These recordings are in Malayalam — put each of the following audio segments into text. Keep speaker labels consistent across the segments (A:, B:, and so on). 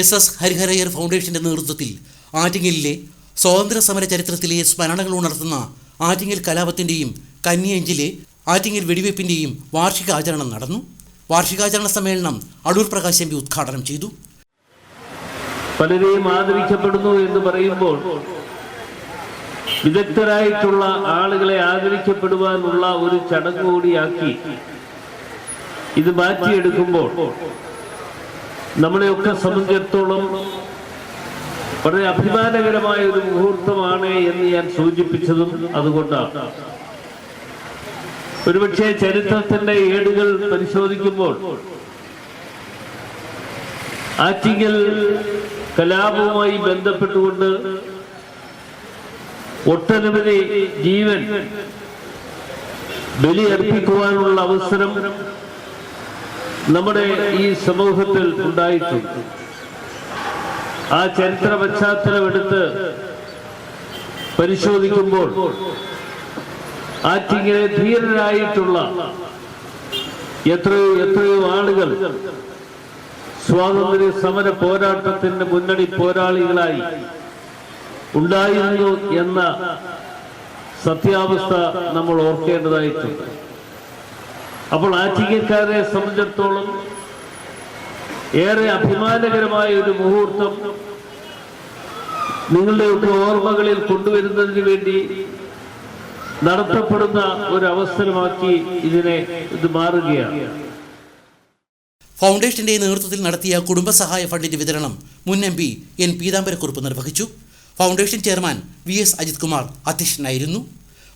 A: SS ഹരിഹരയ്യർ ഫൗണ്ടേഷന്റെ നേതൃത്വത്തിൽ ആറ്റിങ്ങലിലെ സ്വാതന്ത്ര്യ സമര ചരിത്രത്തിലെ സ്മരണകൾ ഉണർത്തുന്ന ആറ്റിങ്ങൽ കലാപത്തിൻ്റെയും കന്നിയഞ്ചിലെ ആറ്റിങ്ങൽ വെടിവയ്പ്പിൻ്റെയും വാർഷികാചരണം നടന്നു. വാർഷികാചരണ സമ്മേളനം അടൂർ പ്രകാശ് MP ഉദ്ഘാടനം ചെയ്തു.
B: പലരെയും ആദരിക്കപ്പെടുന്നു എന്ന് പറയുമ്പോൾ വിദഗ്ധരായിട്ടുള്ള ആളുകളെ ആദരിക്കപ്പെടുവാനുള്ള ഒരു ചടങ്ങ് കൂടിയാക്കി ഇത് മാറ്റിയെടുക്കുമ്പോൾ നമ്മളെയൊക്കെ സംബന്ധിച്ചിടത്തോളം വളരെ അഭിമാനകരമായ ഒരു മുഹൂർത്തമാണ് എന്ന് ഞാൻ സൂചിപ്പിച്ചതും അതുകൊണ്ടാണ്. ഒരുപക്ഷെ ചരിത്രത്തിന്റെ ഏടുകൾ പരിശോധിക്കുമ്പോൾ ആറ്റിങ്ങൽ കലാപവുമായി ബന്ധപ്പെട്ടുകൊണ്ട് ഒട്ടനവധി ജീവൻ ബലിയർപ്പിക്കുവാനുള്ള അവസരം നമ്മുടെ ഈ സമൂഹത്തിൽ ഉണ്ടായിട്ടുണ്ട്. ആ ചരിത്ര പശ്ചാത്തലമെടുത്ത് പരിശോധിക്കുമ്പോൾ ആറ്റിങ്ങലെ ധീരരായിട്ടുള്ള എത്രയോ ആളുകൾ സ്വാതന്ത്ര്യ സമര പോരാട്ടത്തിന്റെ മുന്നണി പോരാളികളായി ഉണ്ടായിരുന്നു എന്ന സത്യാവസ്ഥ നമ്മൾ ഓർക്കേണ്ടതായിട്ടുണ്ട്. അപ്പോൾ ആറ്റിങ്ങൽക്കാരെ സംബന്ധിച്ചിടത്തോളം ഏറെ അഭിമാനകരമായ ഒരു മുഹൂർത്തം നിങ്ങളുടെയൊക്കെ ഓർമ്മകളിൽ കൊണ്ടുവരുന്നതിന് വേണ്ടി നടത്തപ്പെടുന്ന ഒരു അവസരമാക്കി ഇത് മാറുകയാണ്.
A: ഫൗണ്ടേഷന്റെ നേതൃത്വത്തിൽ നടത്തിയ കുടുംബസഹായ ഫണ്ടിന്റെ വിതരണം മുൻ MP N പീതാംബരക്കുറുപ്പ് നിർവഹിച്ചു. Foundation chairman VS Ajith Kumar അധ്യക്ഷനായിരുന്നു.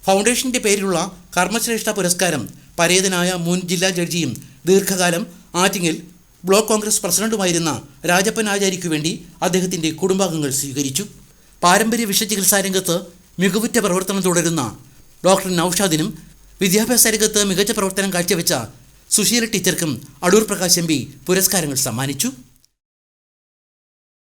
A: ഫൗണ്ടേഷന്റെ പേരിലുള്ള കർമ്മശ്രേഷ്ഠ പുരസ്കാരം പരേതനായ മുൻ ജില്ലാ ജഡ്ജിയും ദീർഘകാലം ആറ്റിങ്ങൽ ബ്ലോക്ക് കോൺഗ്രസ് പ്രസിഡന്റുമായിരുന്ന രാജപ്പൻ ആചാര്യയ്ക്കു വേണ്ടി അദ്ദേഹത്തിന്റെ കുടുംബാംഗങ്ങൾ സ്വീകരിച്ചു. പാരമ്പര്യ വിഷചികിത്സാ രംഗത്ത് മികവുറ്റ പ്രവർത്തനം തുടരുന്ന ഡോക്ടർ നൌഷാദിനും വിദ്യാഭ്യാസ രംഗത്ത് മികച്ച പ്രവർത്തനം കാഴ്ചവെച്ച സുശീല ടീച്ചർക്കും അടൂർ പ്രകാശ് MP പുരസ്കാരങ്ങൾ സമ്മാനിച്ചു.